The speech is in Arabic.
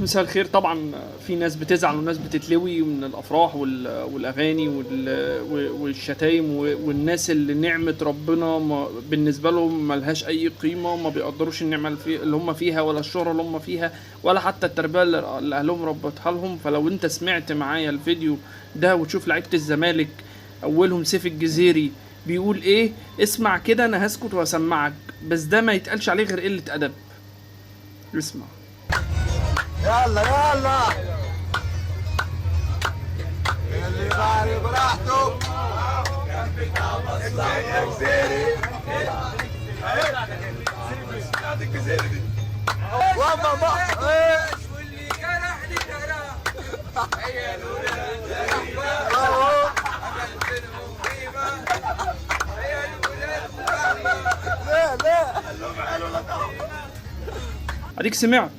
مساء الخير. طبعا في ناس بتزعل وناس بتتلوي من الافراح والاغاني والشتايم، والناس اللي نعمه ربنا بالنسبه لهم ملهاش اي قيمه، ما بيقدروش النعمه اللي هم فيها، ولا الشهره اللي هم فيها، ولا حتى التربيه اللي اهلهم ربتها لهم. فلو انت سمعت معايا الفيديو ده وتشوف لعيبه الزمالك اولهم سيف الجزيري بيقول ايه، اسمع كده. انا هسكت واسمعك، بس ده ما يتقالش عليه غير قله ادب. اسمع. يلا يلا اللي باري براحته يا جزيري وما بحر واللي جرحني جرح هي الولاد اديك سمعت